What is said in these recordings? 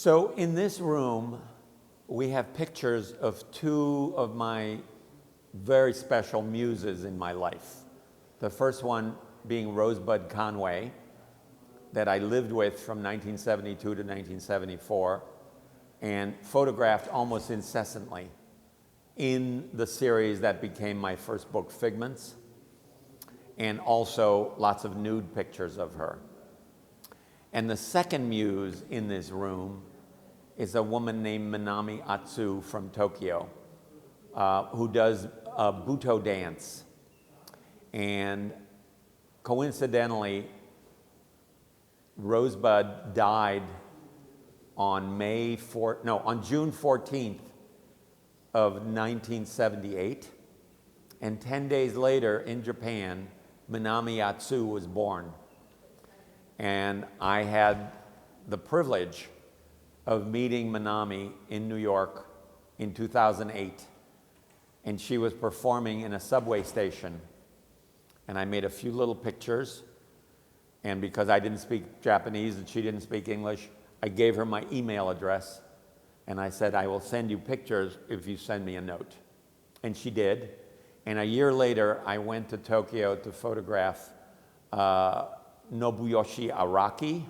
So in this room, we have pictures of two of my very special muses in my life. The first one being Rosebud Conway, that I lived with from 1972 to 1974 and photographed almost incessantly in the series that became my first book, Figments, and also lots of nude pictures of her. And the second muse in this room is a woman named Minami Atsu from Tokyo, who does a Buto dance. And coincidentally, Rosebud died on June 14th of 1978. And 10 days later in Japan, Minami Atsu was born. And I had the privilege of meeting Minami in New York in 2008. And she was performing in a subway station. And I made a few little pictures. And because I didn't speak Japanese and she didn't speak English, I gave her my email address. And I said, I will send you pictures if you send me a note. And she did. And a year later, I went to Tokyo to photograph Nobuyoshi Araki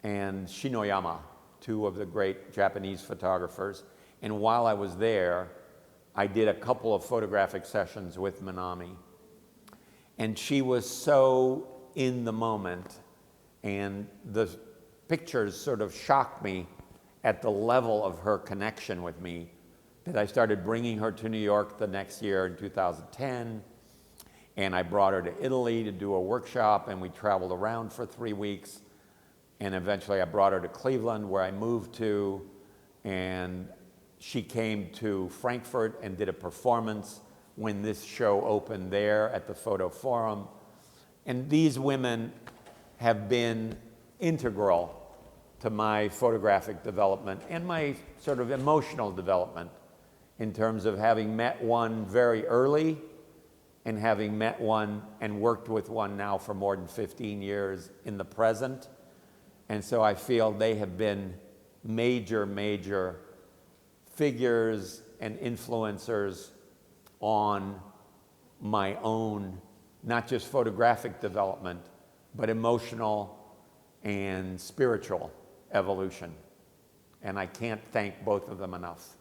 and Shinoyama, two of the great Japanese photographers. And while I was there, I did a couple of photographic sessions with Minami. And she was so in the moment, and the pictures sort of shocked me at the level of her connection with me, that I started bringing her to New York the next year in 2010. And I brought her to Italy to do a workshop, and we traveled around for 3 weeks. And eventually I brought her to Cleveland, where I moved to, and she came to Frankfurt and did a performance when this show opened there at the Photo Forum. And these women have been integral to my photographic development and my sort of emotional development, in terms of having met one very early and having met one and worked with one now for more than 15 years in the present. And so I feel they have been major, major figures and influencers on my own, not just photographic development, but emotional and spiritual evolution. And I can't thank both of them enough.